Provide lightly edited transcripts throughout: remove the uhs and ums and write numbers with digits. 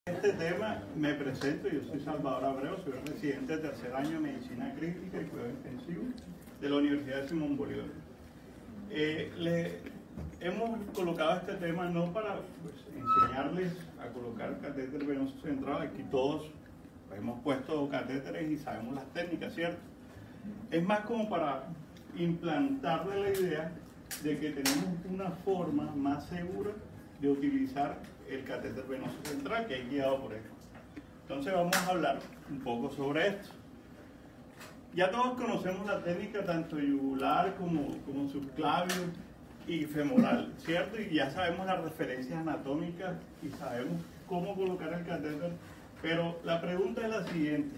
Este tema me presento, yo soy Salvador Abreu, soy residente de tercer año de Medicina Crítica y Cuidado Intensivo de la Universidad de Simón Bolívar. Hemos colocado este tema no para enseñarles a colocar catéter venoso central, aquí todos hemos puesto catéteres y sabemos las técnicas, ¿cierto? Es más como para implantarle la idea de que tenemos una forma más segura de utilizar el catéter venoso central que es guiado por esto. Entonces vamos a hablar un poco sobre esto. Ya todos conocemos la técnica tanto yugular como subclavio y femoral, ¿cierto? Y ya sabemos las referencias anatómicas y sabemos cómo colocar el catéter, pero la pregunta es la siguiente: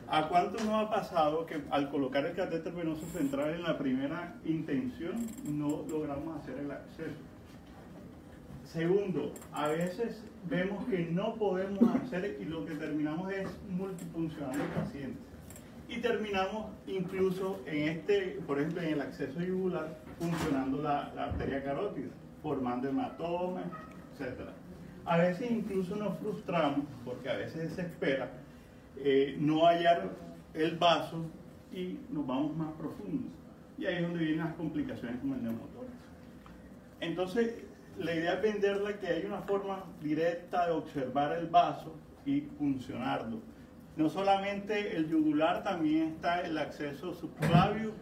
¿a cuánto nos ha pasado que al colocar el catéter venoso central en la primera intención no logramos hacer el acceso? Segundo, a veces vemos que no podemos hacer y lo que terminamos es multifuncionando el paciente. Y terminamos incluso por ejemplo, en el acceso yugular, funcionando la arteria carótida, formando hematomas, etc. A veces incluso nos frustramos porque a veces se espera no hallar el vaso y nos vamos más profundos. Y ahí es donde vienen las complicaciones como el neumotórax. Entonces, la idea es venderle que hay una forma directa de observar el vaso y funcionarlo. No solamente el yugular, también está el acceso subclavio.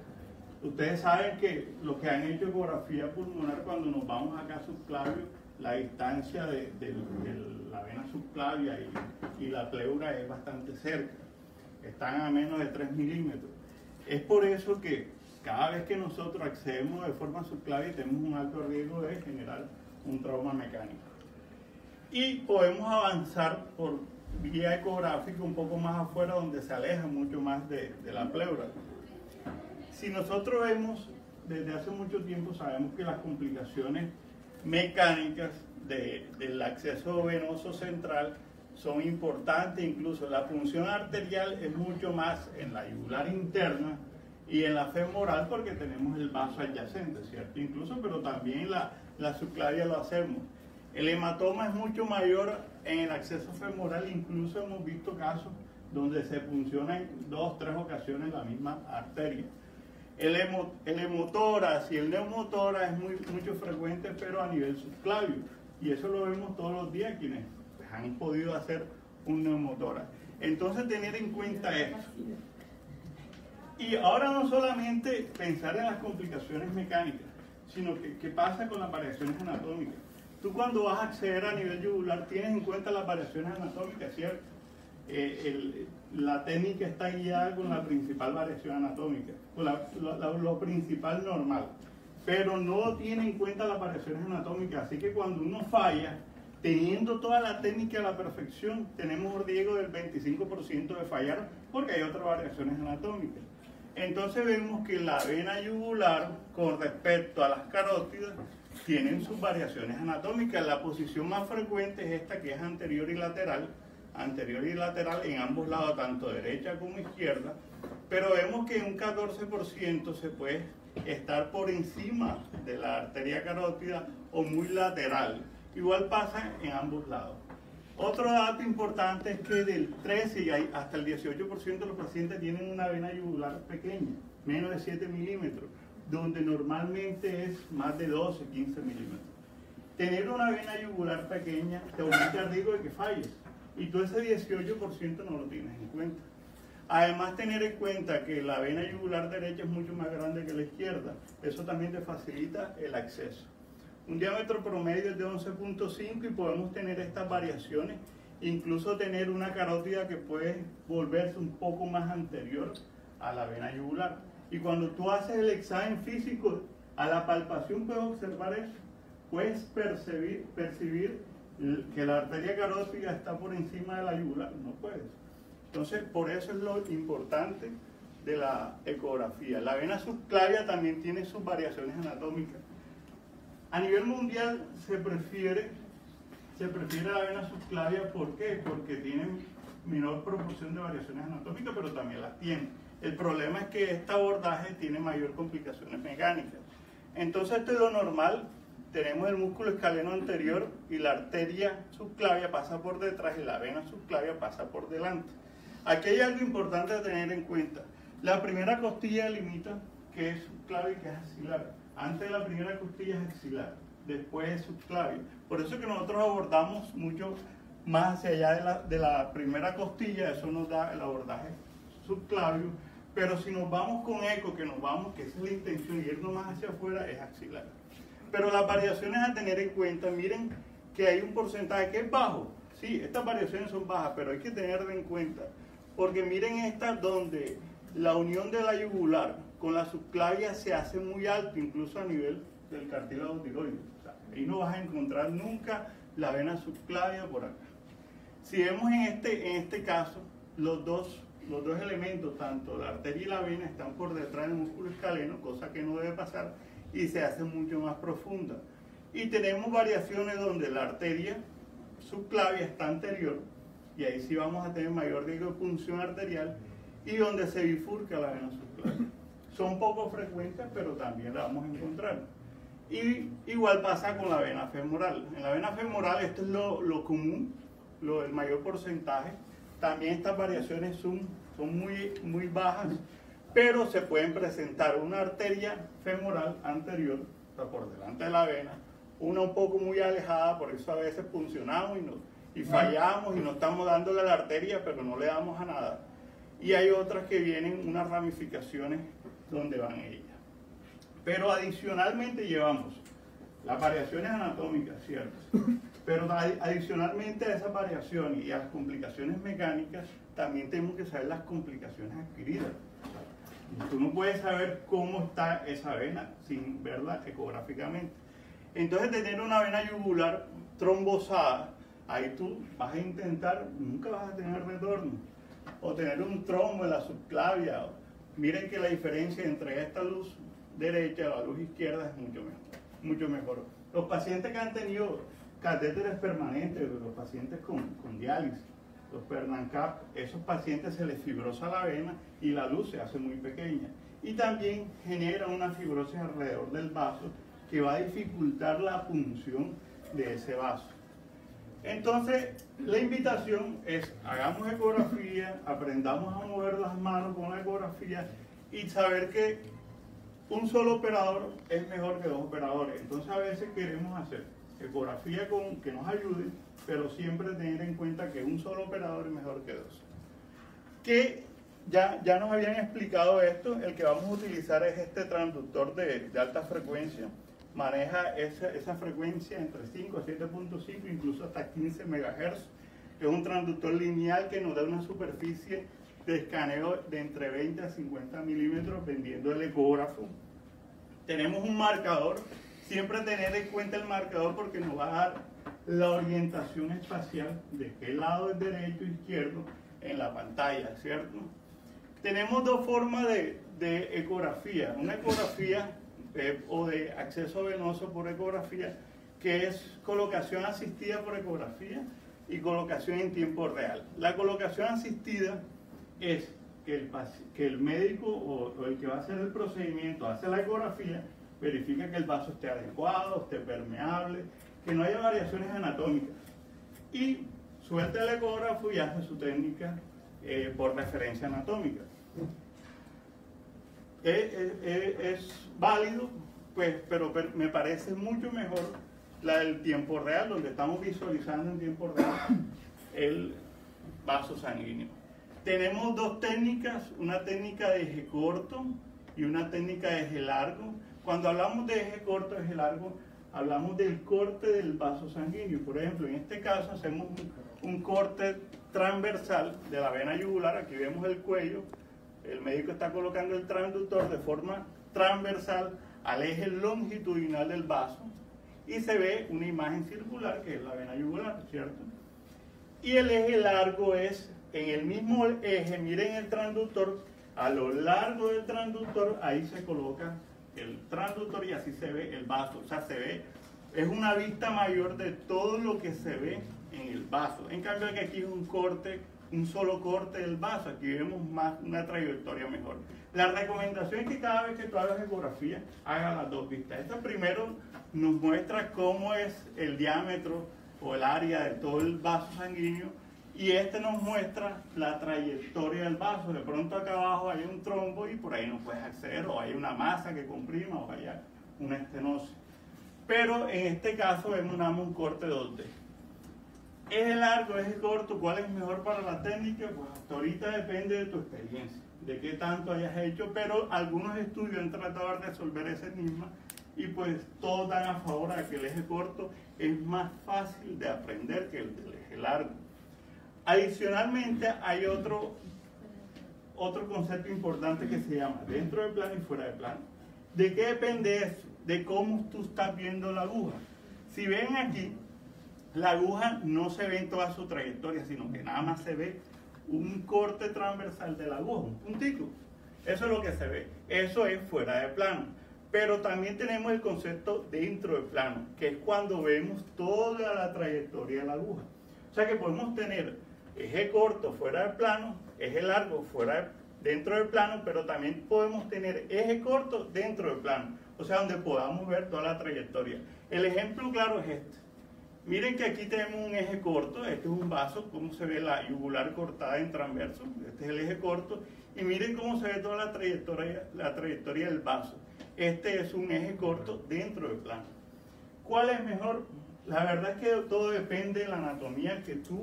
Ustedes saben que los que han hecho ecografía pulmonar, cuando nos vamos acá a subclavio, la distancia de la vena subclavia y la pleura es bastante cerca. Están a menos de 3 milímetros. Es por eso que cada vez que nosotros accedemos de forma subclavia tenemos un alto riesgo de generar un trauma mecánico. Y podemos avanzar por vía ecográfica un poco más afuera, donde se aleja mucho más de la pleura. Si nosotros vemos, desde hace mucho tiempo sabemos que las complicaciones mecánicas del acceso venoso central son importantes. Incluso la punción arterial es mucho más en la yugular interna y en la femoral porque tenemos el vaso adyacente, ¿cierto? Incluso, pero también la subclavia lo hacemos. El hematoma es mucho mayor en el acceso femoral, incluso hemos visto casos donde se funciona en 2 o 3 ocasiones la misma arteria. El hemotórax y el neumotórax es mucho frecuente, pero a nivel subclavio, y eso lo vemos todos los días quienes han podido hacer un neumotórax. Entonces, tener en cuenta esto. Y ahora no solamente pensar en las complicaciones mecánicas, sino que qué pasa con las variaciones anatómicas. Tú cuando vas a acceder a nivel yugular tienes en cuenta las variaciones anatómicas, ¿cierto? La técnica está guiada con la principal variación anatómica, con lo principal normal, pero no tiene en cuenta las variaciones anatómicas. Así que cuando uno falla, teniendo toda la técnica a la perfección, tenemos un riesgo del 25% de fallar porque hay otras variaciones anatómicas. Entonces vemos que la vena yugular, con respecto a las carótidas, tienen sus variaciones anatómicas. La posición más frecuente es esta, que es anterior y lateral en ambos lados, tanto derecha como izquierda, pero vemos que en un 14% se puede estar por encima de la arteria carótida o muy lateral. Igual pasa en ambos lados. Otro dato importante es que del 13 y hasta el 18% de los pacientes tienen una vena yugular pequeña, menos de 7 milímetros, donde normalmente es más de 12, 15 milímetros. Tener una vena yugular pequeña te aumenta el riesgo de que falles, y tú ese 18% no lo tienes en cuenta. Además, tener en cuenta que la vena yugular derecha es mucho más grande que la izquierda, eso también te facilita el acceso. Un diámetro promedio es de 11.5 y podemos tener estas variaciones, incluso tener una carótida que puede volverse un poco más anterior a la vena yugular. Y cuando tú haces el examen físico, a la palpación puedes observar eso, puedes percibir que la arteria carótida está por encima de la yugular, no puedes. Entonces, por eso es lo importante de la ecografía. La vena subclavia también tiene sus variaciones anatómicas. A nivel mundial se prefiere la vena subclavia. ¿Por qué? Porque tiene menor proporción de variaciones anatómicas, pero también las tiene. El problema es que este abordaje tiene mayor complicaciones mecánicas. Entonces, esto es lo normal tenemos el músculo escaleno anterior y la arteria subclavia pasa por detrás y la vena subclavia pasa por delante. Aquí hay algo importante a tener en cuenta. La primera costilla limita, que es subclavia y que es axilar. Antes de la primera costilla es axilar, después es subclavia. Por eso que nosotros abordamos mucho más hacia allá de la primera costilla, eso nos da el abordaje subclavio, pero si nos vamos con eco, que esa es la intención, irnos más hacia afuera, es axilar. Pero las variaciones a tener en cuenta, miren que hay un porcentaje que es bajo. Sí, estas variaciones son bajas, pero hay que tenerlo en cuenta, porque miren esta donde la unión de la yugular con la subclavia se hace muy alto, incluso a nivel del cartílago tiroideo. O sea, ahí no vas a encontrar nunca la vena subclavia por acá. Si vemos en este caso, los dos elementos, tanto la arteria y la vena, están por detrás del músculo escaleno, cosa que no debe pasar, y se hace mucho más profunda. Y tenemos variaciones donde la arteria subclavia está anterior, y ahí sí vamos a tener mayor riesgo de punción arterial, y donde se bifurca la vena subclavia. Son poco frecuentes, pero también la vamos a encontrar. Y igual pasa con la vena femoral. En la vena femoral esto es lo común, el mayor porcentaje. También estas variaciones son muy bajas, pero se pueden presentar una arteria femoral anterior, o sea, por delante de la vena, una un poco muy alejada, por eso a veces puncionamos y fallamos y no estamos dándole a la arteria, pero no le damos a nada. Y hay otras que vienen unas ramificaciones donde van ellas. Pero adicionalmente llevamos las variaciones anatómicas, ¿cierto? Pero adicionalmente a esas variaciones y a las complicaciones mecánicas, también tenemos que saber las complicaciones adquiridas. Tú no puedes saber cómo está esa vena sin verla ecográficamente. Entonces, tener una vena yugular trombosada, ahí tú vas a intentar, nunca vas a tener retorno. O tener un trombo en la subclavia. Miren que la diferencia entre esta luz derecha y la luz izquierda es mucho mejor. Los pacientes que han tenido catéteres permanentes, los pacientes con diálisis, los Pernancap, esos pacientes se les fibrosa la vena y la luz se hace muy pequeña. Y también genera una fibrosis alrededor del vaso que va a dificultar la punción de ese vaso. Entonces, la invitación es, hagamos ecografía, aprendamos a mover las manos con la ecografía y saber que un solo operador es mejor que dos operadores. Entonces, a veces queremos hacer ecografía que nos ayude, pero siempre tener en cuenta que un solo operador es mejor que dos. Que ya nos habían explicado esto, el que vamos a utilizar es este transductor de alta frecuencia. Maneja esa frecuencia entre 5 a 7.5, incluso hasta 15 MHz. Es un transductor lineal que nos da una superficie de escaneo de entre 20 a 50 milímetros, dependiendo del ecógrafo. Tenemos un marcador, siempre tener en cuenta el marcador porque nos va a dar la orientación espacial de qué lado es derecho o izquierdo en la pantalla, ¿cierto? Tenemos dos formas de ecografía. Una ecografía o de acceso venoso por ecografía, que es colocación asistida por ecografía y colocación en tiempo real. La colocación asistida es que el médico o el que va a hacer el procedimiento hace la ecografía, verifica que el vaso esté adecuado, esté permeable, que no haya variaciones anatómicas y suelta el ecógrafo y hace su técnica por referencia anatómica. Es válido, pues, pero me parece mucho mejor la del tiempo real, donde estamos visualizando en tiempo real el vaso sanguíneo. Tenemos dos técnicas, una técnica de eje corto y una técnica de eje largo. Cuando hablamos de eje corto, eje largo, hablamos del corte del vaso sanguíneo. Por ejemplo, en este caso hacemos un corte transversal de la vena yugular. Aquí vemos el cuello. El médico está colocando el transductor de forma transversal al eje longitudinal del vaso y se ve una imagen circular que es la vena yugular, ¿cierto? Y el eje largo es en el mismo eje, miren el transductor, a lo largo del transductor, ahí se coloca el transductor y así se ve el vaso, o sea, se ve, es una vista mayor de todo lo que se ve en el vaso. En cambio, que aquí es un corte un solo corte del vaso. Aquí vemos más una trayectoria mejor. La recomendación es que cada vez que tú hagas ecografía, hagas las dos vistas. Esta primero nos muestra cómo es el diámetro o el área de todo el vaso sanguíneo, y este nos muestra la trayectoria del vaso. De pronto acá abajo hay un trombo y por ahí no puedes acceder, o hay una masa que comprima, o hay una estenosis. Pero en este caso vemos nada más un corte 2D. ¿Eje largo, eje corto? ¿Cuál es mejor para la técnica? Pues hasta ahorita depende de tu experiencia, de qué tanto hayas hecho, pero algunos estudios han tratado de resolver ese enigma y pues todos dan a favor de que el eje corto es más fácil de aprender que el del eje largo. Adicionalmente hay otro concepto importante que se llama dentro del plano y fuera de plano. ¿De qué depende eso? De cómo tú estás viendo la aguja. Si ven aquí, la aguja no se ve en toda su trayectoria, sino que nada más se ve un corte transversal de la aguja, un puntico. Eso es lo que se ve. Eso es fuera de plano. Pero también tenemos el concepto dentro del plano, que es cuando vemos toda la trayectoria de la aguja. O sea que podemos tener eje corto fuera del plano, eje largo dentro del plano, pero también podemos tener eje corto dentro del plano. O sea, donde podamos ver toda la trayectoria. El ejemplo claro es este. Miren que aquí tenemos un eje corto, este es un vaso, cómo se ve la yugular cortada en transverso, este es el eje corto, y miren cómo se ve toda la trayectoria del vaso. Este es un eje corto dentro del plano. ¿Cuál es mejor? La verdad es que todo depende de la anatomía que tú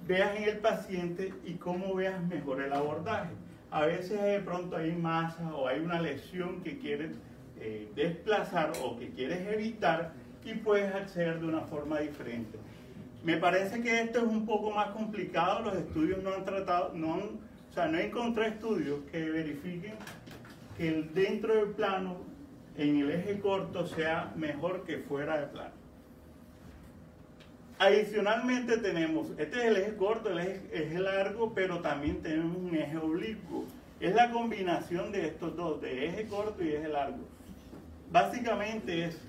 veas en el paciente y cómo veas mejor el abordaje. A veces de pronto hay masa o hay una lesión que quieres desplazar o que quieres evitar, y puedes acceder de una forma diferente. Me parece que esto es un poco más complicado. Los estudios no han tratado, no encontré estudios que verifiquen que el dentro del plano en el eje corto sea mejor que fuera de plano. Adicionalmente tenemos, este es el eje corto, el eje largo, pero también tenemos un eje oblicuo. Es la combinación de estos dos, de eje corto y eje largo. Básicamente es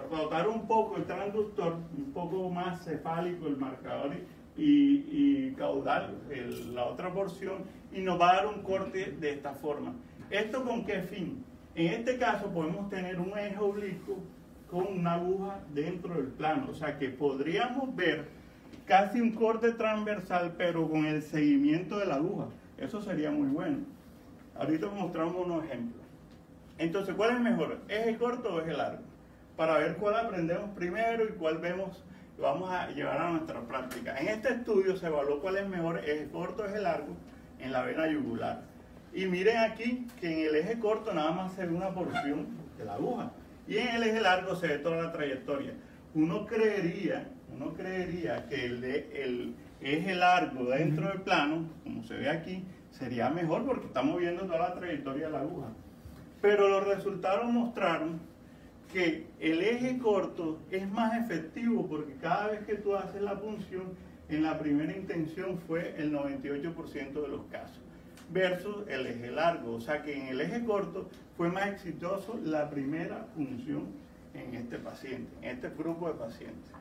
rotar un poco el transductor, un poco más cefálico el marcador y caudal, la otra porción, y nos va a dar un corte de esta forma. ¿Esto con qué fin? En este caso podemos tener un eje oblicuo con una aguja dentro del plano, o sea que podríamos ver casi un corte transversal, pero con el seguimiento de la aguja. Eso sería muy bueno. Ahorita mostramos unos ejemplos. Entonces, ¿cuál es mejor? ¿Eje corto o eje largo? Para ver cuál aprendemos primero y cuál vamos a llevar a nuestra práctica. En este estudio se evaluó cuál es mejor, eje corto o eje largo, en la vena yugular. Y miren aquí que en el eje corto nada más se ve una porción de la aguja, y en el eje largo se ve toda la trayectoria. Uno creería que el eje largo dentro del plano, como se ve aquí, sería mejor porque estamos viendo toda la trayectoria de la aguja. Pero los resultados mostraron que el eje corto es más efectivo porque cada vez que tú haces la punción, en la primera intención fue el 98% de los casos, versus el eje largo. O sea que en el eje corto fue más exitoso la primera punción en este paciente, en este grupo de pacientes.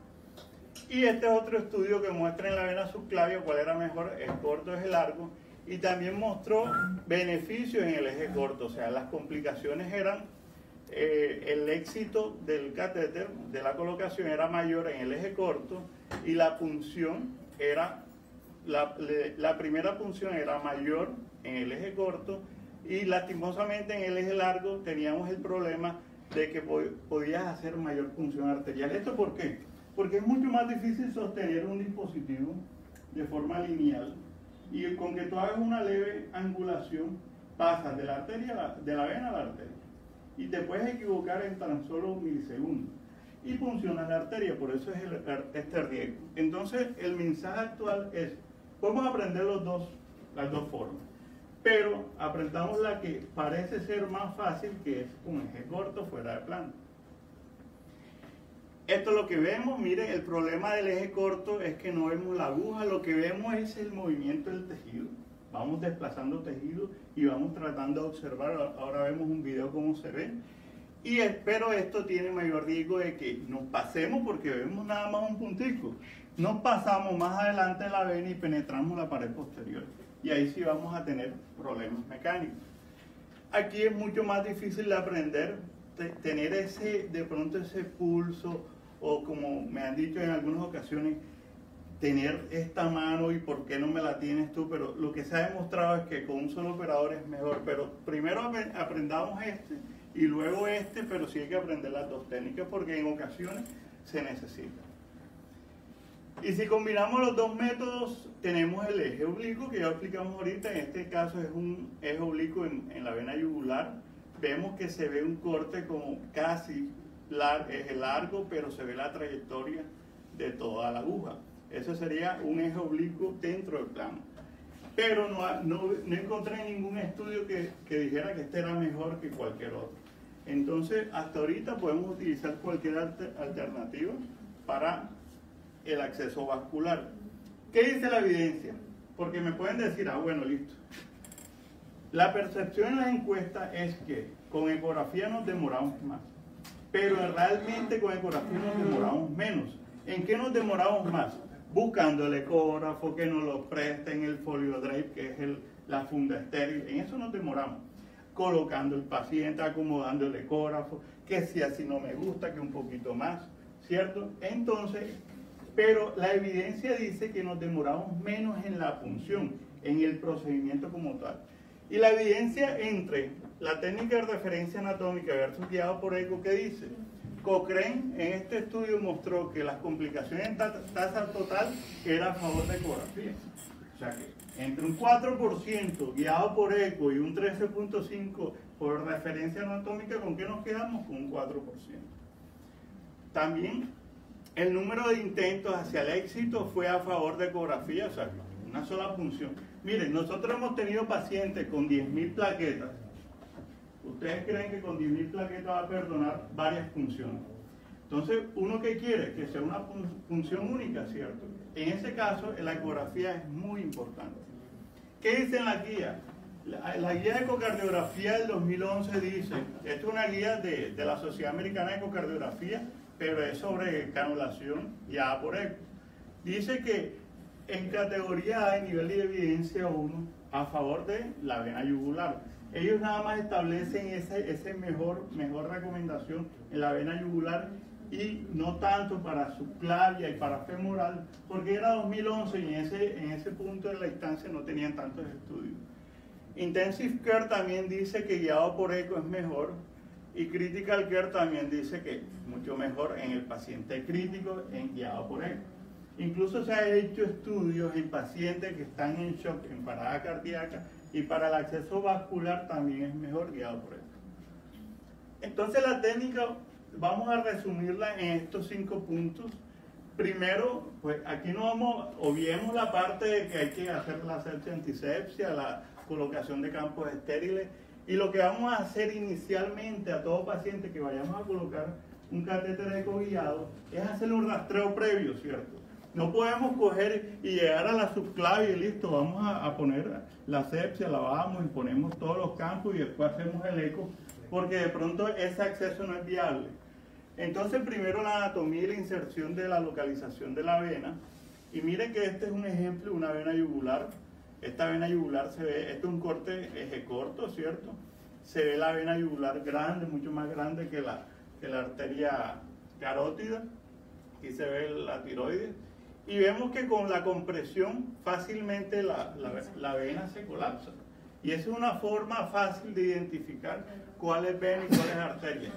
Y este es otro estudio que muestra en la vena subclavia cuál era mejor, el corto o eje largo, y también mostró beneficios en el eje corto. O sea, las complicaciones eran el éxito del catéter, de la colocación, era mayor en el eje corto, y la punción era, la primera punción era mayor en el eje corto, y lastimosamente en el eje largo teníamos el problema de que podías hacer mayor punción arterial. ¿Esto por qué? Porque es mucho más difícil sostener un dispositivo de forma lineal, y con que tú hagas una leve angulación pasas de la arteria, de la vena a la arteria, y te puedes equivocar en tan solo milisegundos y funciona la arteria. Por eso es este riesgo. Entonces el mensaje actual es: podemos aprender las dos formas, pero aprendamos la que parece ser más fácil, que es un eje corto fuera de plano. Esto es lo que vemos. Miren, el problema del eje corto es que no vemos la aguja, lo que vemos es el movimiento del tejido. Vamos desplazando tejido y vamos tratando de observar. Ahora vemos un video cómo se ve. Pero esto tiene mayor riesgo de que nos pasemos porque vemos nada más un puntico. nos pasamos más adelante de la vena y penetramos la pared posterior. Y ahí sí vamos a tener problemas mecánicos. Aquí es mucho más difícil de aprender, tener de pronto ese pulso, o como me han dicho en algunas ocasiones, tener esta mano y por qué no me la tienes tú, pero lo que se ha demostrado es que con un solo operador es mejor, pero primero aprendamos y luego pero sí hay que aprender las dos técnicas porque en ocasiones se necesita. Y si combinamos los dos métodos, tenemos el eje oblicuo que ya explicamos ahorita. En este caso es un eje oblicuo en la vena yugular. Vemos que se ve un corte como casi eje largo, pero se ve la trayectoria de toda la aguja. Eso sería un eje oblicuo dentro del plano. Pero no encontré ningún estudio que dijera que este era mejor que cualquier otro. Entonces, hasta ahorita podemos utilizar cualquier alternativa para el acceso vascular. ¿Qué dice la evidencia? Porque me pueden decir, bueno, listo. La percepción en las encuestas es que con ecografía nos demoramos más, pero realmente con ecografía nos demoramos menos. ¿En qué nos demoramos más? Buscando el ecógrafo, que nos lo presten, el folio drive, que es la funda estéril. En eso nos demoramos. Colocando el paciente, acomodando el ecógrafo, que si así no me gusta, que un poquito más, ¿cierto? Entonces, pero la evidencia dice que nos demoramos menos en la punción, en el procedimiento como tal. Y la evidencia entre la técnica de referencia anatómica versus guiado por eco, ¿qué dice? Cochrane en este estudio mostró que las complicaciones en tasa total era a favor de ecografía. O sea que entre un 4% guiado por eco y un 13.5% por referencia anatómica, ¿con qué nos quedamos? Con un 4%. También el número de intentos hacia el éxito fue a favor de ecografía, o sea, una sola punción. Miren, nosotros hemos tenido pacientes con 10.000 plaquetas. ¿Ustedes creen que con 10.000 plaquetas va a perdonar varias punciones? Entonces, ¿uno qué quiere? Que sea una punción única, ¿cierto? En ese caso, la ecografía es muy importante. ¿Qué dice en la guía? La guía de ecocardiografía del 2011 dice, esto es una guía de la Sociedad Americana de Ecocardiografía, pero es sobre canulación y A por eco. Dice que en categoría A, de nivel de evidencia 1, a favor de la vena yugular. Ellos nada más establecen ese mejor recomendación en la vena yugular y no tanto para subclavia y para femoral, porque era 2011 y en ese punto de la instancia no tenían tantos estudios. Intensive Care también dice que guiado por eco es mejor, y Critical Care también dice que mucho mejor en el paciente crítico guiado por eco. Incluso se han hecho estudios en pacientes que están en shock, en parada cardíaca, y para el acceso vascular también es mejor guiado por eco. Entonces la técnica, vamos a resumirla en estos 5 puntos. Primero, pues aquí no obviemos la parte de que hay que hacer la asepsia antisepsia, la colocación de campos estériles, y lo que vamos a hacer inicialmente a todo paciente que vayamos a colocar un catéter ecoguiado es hacerle un rastreo previo, ¿cierto? No podemos coger y llegar a la subclavia y listo, vamos a poner la asepsia, la bajamos y ponemos todos los campos y después hacemos el eco, porque de pronto ese acceso no es viable. Entonces primero la anatomía y la inserción de la localización de la vena, y miren que este es un ejemplo de una vena yugular. Esta vena yugular se ve, este es un corte eje corto, ¿cierto? Se ve la vena yugular grande, mucho más grande que la arteria carótida. Aquí se ve la tiroides. Y vemos que con la compresión fácilmente la vena se colapsa. Y esa es una forma fácil de identificar cuál es vena y cuál es arteria.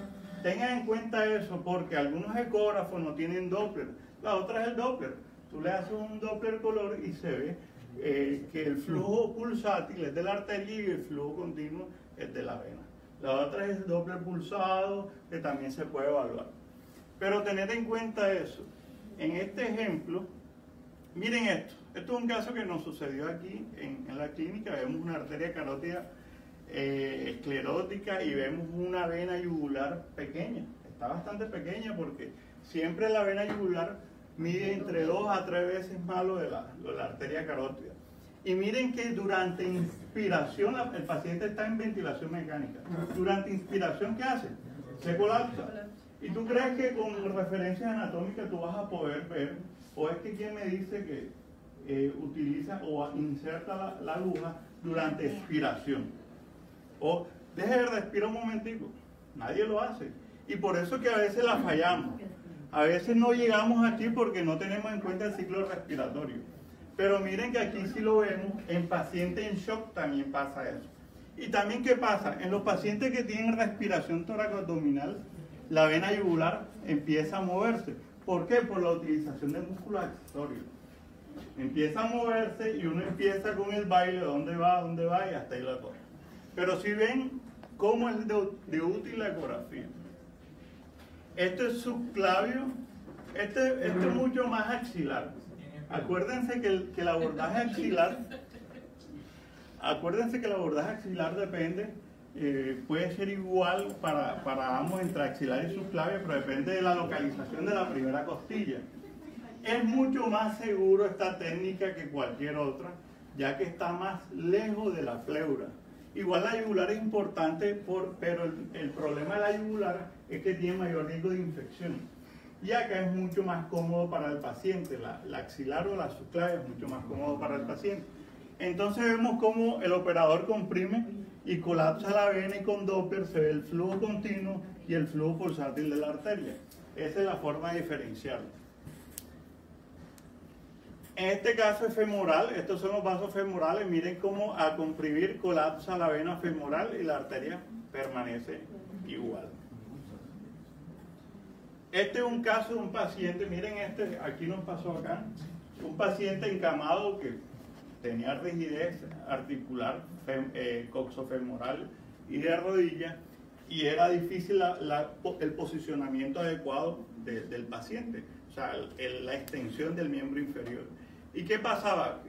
Tengan en cuenta eso porque algunos ecógrafos no tienen Doppler. La otra es el Doppler. Tú le haces un Doppler color y se ve que el flujo pulsátil es de la arteria y el flujo continuo es de la vena. La otra es el Doppler pulsado, que también se puede evaluar. Pero tener en cuenta eso. En este ejemplo, miren esto. Esto es un caso que nos sucedió aquí en la clínica. Vemos una arteria carótida esclerótica y vemos una vena yugular pequeña. Está bastante pequeña porque siempre la vena yugular mide entre 2 a 3 veces más lo de la arteria carótida. Y miren que durante inspiración, el paciente está en ventilación mecánica. Durante inspiración, ¿qué hace? Se colapsa. ¿Y tú crees que con referencias anatómicas tú vas a poder ver ¿O es que quien me dice que utiliza o inserta la aguja durante expiración? O deje de respirar un momentico. Nadie lo hace. Y por eso que a veces la fallamos. A veces no llegamos aquí porque no tenemos en cuenta el ciclo respiratorio. Pero miren que aquí sí lo vemos, en pacientes en shock también pasa eso. Y también, ¿qué pasa? En los pacientes que tienen respiración toracoabdominal, la vena yugular empieza a moverse. ¿Por qué? Por la utilización del músculo accesorio. Empieza a moverse y uno empieza con el baile, ¿dónde va, y hasta ahí la cosa. Pero si ven cómo es de útil la ecografía. Este es subclavio, este es mucho más axilar. Acuérdense que el abordaje axilar, depende, puede ser igual para ambos entre axilar y subclavio, pero depende de la localización de la primera costilla. Es mucho más seguro esta técnica que cualquier otra, ya que está más lejos de la pleura. Igual la yugular es importante, pero el problema de la yugular es que tiene mayor riesgo de infección. Y acá es mucho más cómodo para el paciente, la axilar o la subclavia es mucho más cómodo para el paciente. Entonces vemos cómo el operador comprime y colapsa la vena y con Doppler se ve el flujo continuo y el flujo pulsátil de la arteria. Esa es la forma de diferenciarlo. En este caso es femoral, estos son los vasos femorales, miren cómo al comprimir colapsa la vena femoral y la arteria permanece igual. Este es un caso de un paciente, miren aquí nos pasó acá, un paciente encamado que tenía rigidez articular, coxofemoral y de rodilla, y era difícil el posicionamiento adecuado del paciente, o sea, la extensión del miembro inferior. ¿Y qué pasaba?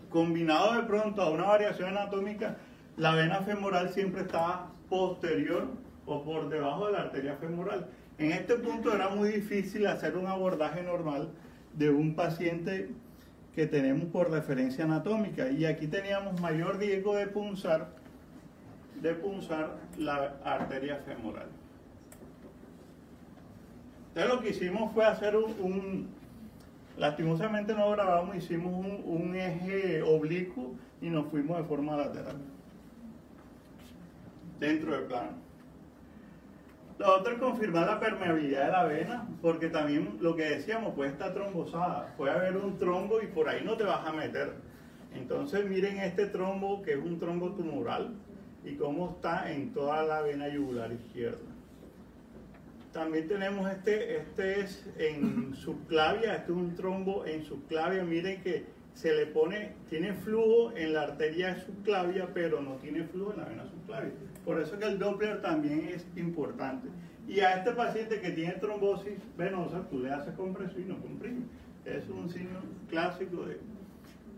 Combinado de pronto a una variación anatómica, la vena femoral siempre estaba posterior o por debajo de la arteria femoral. En este punto era muy difícil hacer un abordaje normal de un paciente que tenemos por referencia anatómica. Y aquí teníamos mayor riesgo de punzar la arteria femoral. Entonces lo que hicimos fue hacer lastimosamente no grabamos, hicimos un eje oblicuo y nos fuimos de forma lateral, dentro del plano. Lo otro es confirmar la permeabilidad de la vena, porque también lo que decíamos, puede estar trombosada, puede haber un trombo y por ahí no te vas a meter. Entonces miren este trombo, que es un trombo tumoral, y cómo está en toda la vena yugular izquierda. También tenemos este es en subclavia, este es un trombo en subclavia, miren que se le pone, tiene flujo en la arteria subclavia, pero no tiene flujo en la vena subclavia. Por eso que el Doppler también es importante. Y a este paciente que tiene trombosis venosa, tú le haces compresión y no comprime. Es un signo clásico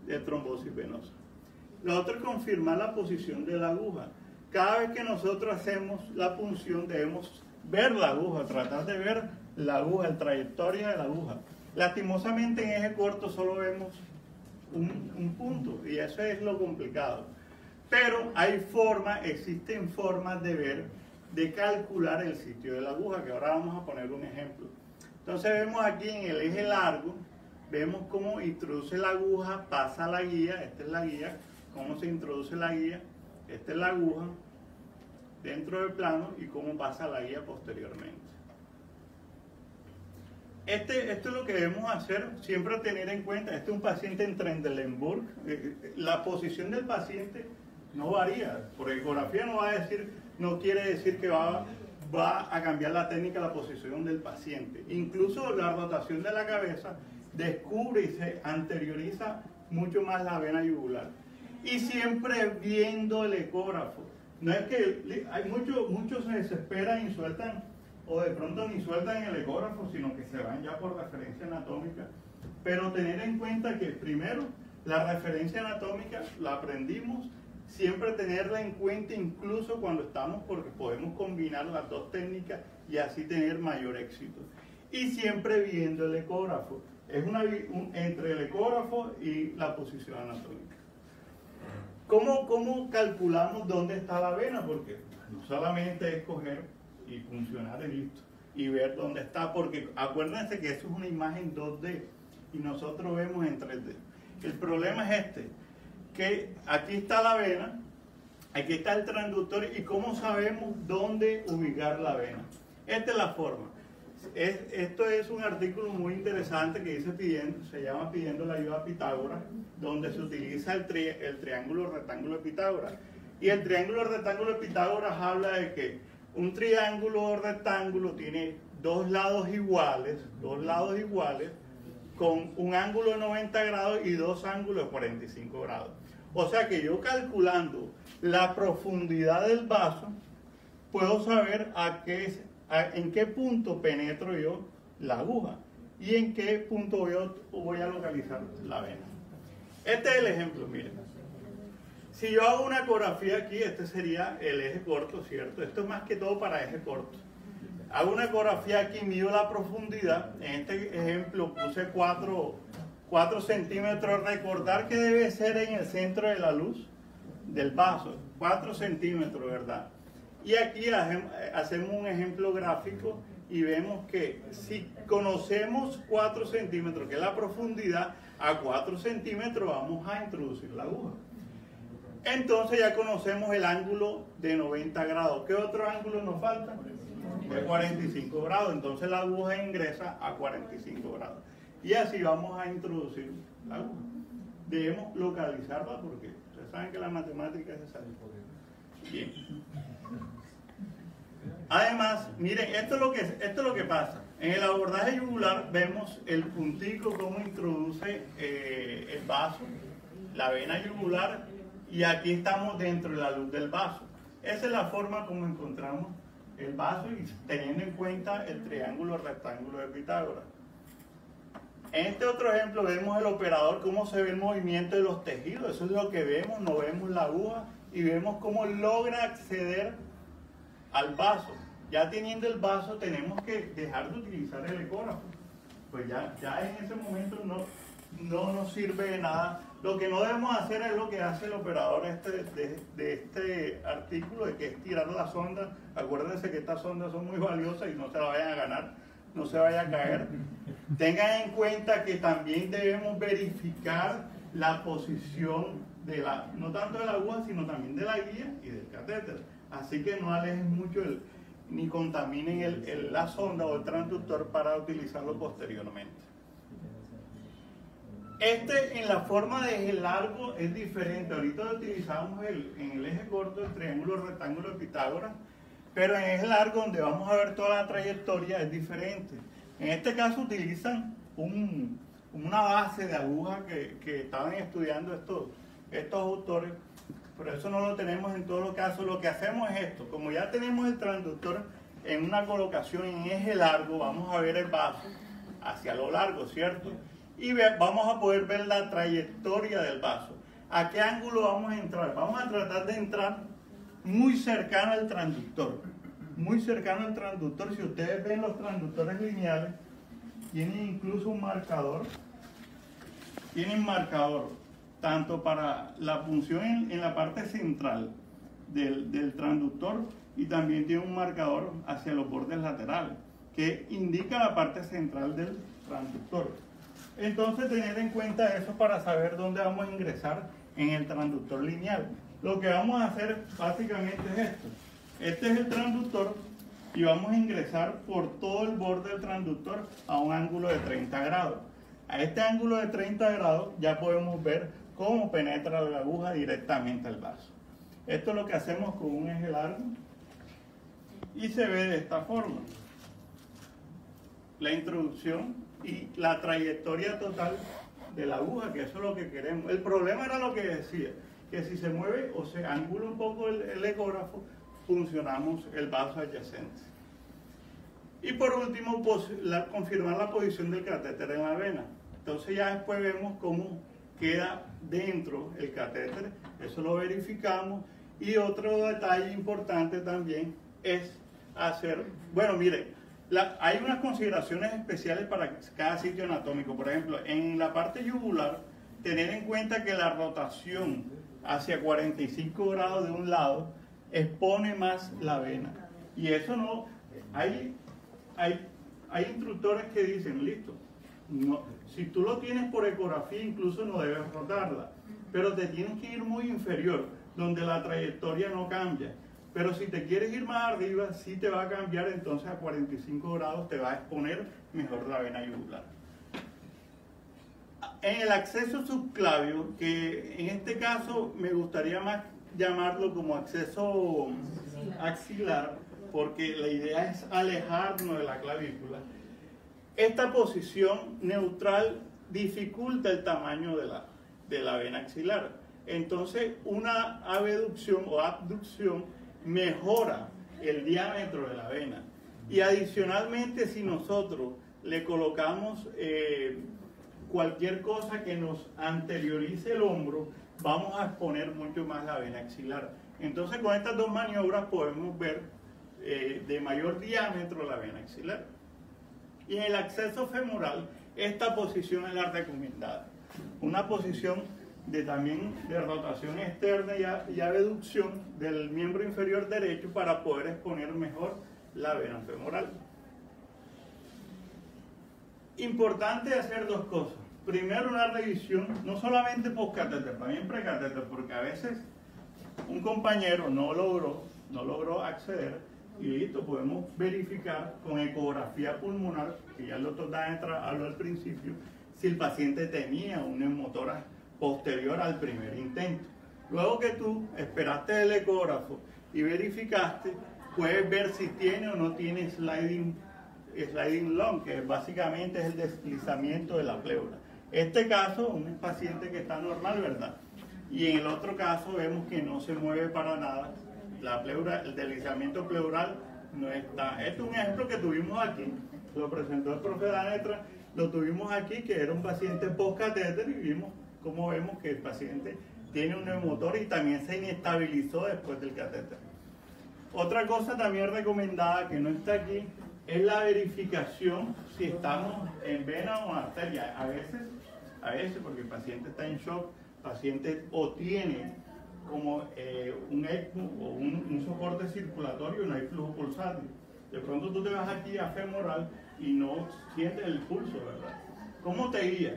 de trombosis venosa. Lo otro es confirmar la posición de la aguja. Cada vez que nosotros hacemos la punción debemos ver la aguja, tratar de ver la aguja, la trayectoria de la aguja. Lastimosamente en eje corto solo vemos un punto y eso es lo complicado. Pero existen formas de ver, de calcular el sitio de la aguja, que ahora vamos a poner un ejemplo. Entonces vemos aquí en el eje largo, vemos cómo introduce la aguja, pasa la guía, esta es la guía, cómo se introduce la guía, esta es la aguja, dentro del plano y cómo pasa la guía posteriormente. Esto es lo que debemos hacer, siempre tener en cuenta, este es un paciente en Trendelenburg, la posición del paciente no varía, por ecografía no quiere decir que va a cambiar la técnica, la posición del paciente. Incluso la rotación de la cabeza descubre y se anterioriza mucho más la vena yugular. Y siempre viendo el ecógrafo. No es que hay muchos se desesperan y sueltan, o de pronto ni sueltan el ecógrafo, sino que se van ya por referencia anatómica. Pero tener en cuenta que primero, la referencia anatómica la aprendimos, siempre tenerla en cuenta incluso cuando estamos, porque podemos combinar las dos técnicas y así tener mayor éxito. Y siempre viendo el ecógrafo. Es entre el ecógrafo y la posición anatómica. ¿Cómo calculamos dónde está la vena? Porque no solamente es coger y funcionar y listo, y ver dónde está, porque acuérdense que eso es una imagen 2D. y nosotros vemos en 3D. El problema es este, que aquí está la vena, aquí está el transductor y cómo sabemos dónde ubicar la vena. Esta es la forma. Esto es un artículo muy interesante que se llama Pidiendo la ayuda a Pitágoras, donde se utiliza el triángulo rectángulo de Pitágoras. Y el triángulo rectángulo de Pitágoras habla de que un triángulo rectángulo tiene dos lados iguales, con un ángulo de 90 grados y dos ángulos de 45 grados. O sea que yo calculando la profundidad del vaso, puedo saber en qué punto penetro yo la aguja y en qué punto voy a localizar la vena. Este es el ejemplo, miren. Si yo hago una ecografía aquí, este sería el eje corto, ¿cierto? Esto es más que todo para eje corto. Hago una ecografía aquí, mido la profundidad. En este ejemplo puse 4 centímetros. Recordar que debe ser en el centro de la luz del vaso. 4 centímetros, ¿verdad? Y aquí hacemos un ejemplo gráfico y vemos que si conocemos 4 centímetros, que es la profundidad, a 4 centímetros vamos a introducir la aguja. Entonces ya conocemos el ángulo de 90 grados. ¿Qué otro ángulo nos falta? De 45 grados. Entonces la aguja ingresa a 45 grados. Y así vamos a introducir la aguja. Debemos localizarla porque ustedes saben que la matemática es esa. Bien. Además, miren, esto es lo que pasa. En el abordaje yugular vemos el puntico cómo introduce el vaso, la vena yugular, y aquí estamos dentro de la luz del vaso. Esa es la forma como encontramos el vaso y teniendo en cuenta el triángulo rectángulo de Pitágoras. En este otro ejemplo vemos el operador, cómo se ve el movimiento de los tejidos. Eso es lo que vemos, no vemos la aguja y vemos cómo logra acceder al vaso. Ya teniendo el vaso tenemos que dejar de utilizar el ecógrafo. Pues ya en ese momento no nos sirve de nada. Lo que no debemos hacer es lo que hace el operador de este artículo, de que es tirar la sonda. Acuérdense que estas sondas son muy valiosas y no se la vayan a ganar, no se vaya a caer. Tengan en cuenta que también debemos verificar la posición no tanto de la aguja, sino también de la guía y del catéter. Así que no alejen mucho ni contaminen la sonda o el transductor para utilizarlo posteriormente. En la forma de eje largo es diferente. Ahorita utilizamos en el eje corto el triángulo rectángulo de Pitágoras, pero en eje largo, donde vamos a ver toda la trayectoria, es diferente. En este caso utilizan una base de aguja que estaban estudiando estos autores, pero eso no lo tenemos en todos los casos. Lo que hacemos es esto: como ya tenemos el transductor en una colocación en eje largo, vamos a ver el vaso hacia lo largo, ¿cierto? Y vamos a poder ver la trayectoria del vaso. ¿A qué ángulo vamos a entrar? Vamos a tratar de entrar muy cercano al transductor. Muy cercano al transductor. Si ustedes ven los transductores lineales, tienen incluso un marcador. Tienen marcador tanto para la punción en la parte central del transductor, y también tiene un marcador hacia los bordes laterales que indica la parte central del transductor. Entonces, tener en cuenta eso para saber dónde vamos a ingresar en el transductor lineal. Lo que vamos a hacer básicamente es esto. Este es el transductor y vamos a ingresar por todo el borde del transductor a un ángulo de 30 grados. A este ángulo de 30 grados ya podemos ver cómo penetra la aguja directamente al vaso. Esto es lo que hacemos con un eje largo y se ve de esta forma. La introducción y la trayectoria total de la aguja, que eso es lo que queremos. El problema era lo que decía, que si se mueve o se angula un poco el ecógrafo, funcionamos el vaso adyacente. Y por último, confirmar la posición del catéter en la vena. Entonces ya después vemos cómo queda dentro el catéter, eso lo verificamos. Y otro detalle importante también es hacer, bueno, miren, hay unas consideraciones especiales para cada sitio anatómico. Por ejemplo, en la parte yugular, tener en cuenta que la rotación hacia 45 grados de un lado expone más la vena. Y eso no, hay instructores que dicen, listo, no, Si tú lo tienes por ecografía, incluso no debes rotarla, pero te tienes que ir muy inferior, donde la trayectoria no cambia. Pero si te quieres ir más arriba, sí te va a cambiar, entonces a 45 grados te va a exponer mejor la vena yugular. En el acceso subclavio, que en este caso me gustaría más llamarlo como acceso axilar, porque la idea es alejarnos de la clavícula, esta posición neutral dificulta el tamaño de la vena axilar. Entonces, una abducción o abducción mejora el diámetro de la vena. Y adicionalmente, si nosotros le colocamos cualquier cosa que nos anteriorice el hombro, vamos a exponer mucho más la vena axilar. Entonces, con estas dos maniobras podemos ver de mayor diámetro la vena axilar. Y en el acceso femoral, esta posición es la recomendada. Una posición también de rotación externa y abducción del miembro inferior derecho para poder exponer mejor la vena femoral. Importante hacer dos cosas. Primero, una revisión, no solamente postcatéter, también precatéter, porque a veces un compañero no logró acceder y listo, podemos verificar con ecografía pulmonar, que ya el doctor Danetra habló al principio, si el paciente tenía un neumotórax posterior al primer intento. Luego que tú esperaste el ecógrafo y verificaste, puedes ver si tiene o no tiene sliding lung, que básicamente es el deslizamiento de la pleura. Este caso, un paciente que está normal, ¿verdad? Y en el otro caso vemos que no se mueve para nada. La pleura, el deslizamiento pleural no está. Este es un ejemplo que tuvimos aquí, lo presentó el profe Danetra, lo tuvimos aquí, que era un paciente post-catéter, y vimos cómo vemos que el paciente tiene un neumotor y también se inestabilizó después del catéter. Otra cosa también recomendada que no está aquí es la verificación si estamos en vena o en arteria. A veces porque el paciente está en shock, el paciente o tiene como un ECMO o un soporte circulatorio y no hay flujo pulsátil. De pronto tú te vas aquí a femoral y no sientes el pulso, ¿verdad? ¿Cómo te guías?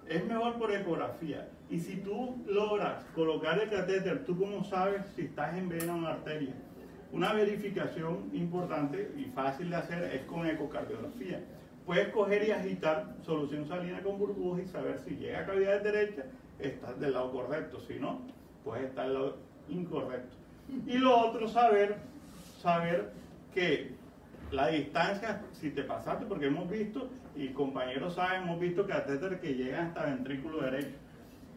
Es mejor por ecografía. Y si tú logras colocar el catéter, ¿tú cómo sabes si estás en vena o en arteria? Una verificación importante y fácil de hacer es con ecocardiografía. Puedes coger y agitar solución salina con burbujas y saber si llega a cavidad derecha, estás del lado correcto. Si no, puedes estar del lado incorrecto. Y lo otro, saber que la distancia, si te pasaste, porque hemos visto, y compañeros saben, hemos visto catéter que llegan hasta ventrículo derecho.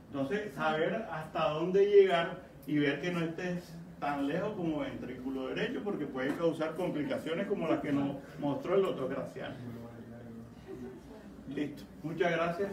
Entonces, saber hasta dónde llegar y ver que no estés tan lejos como ventrículo derecho, porque puede causar complicaciones como las que nos mostró el doctor Graciano. Listo. Muchas gracias.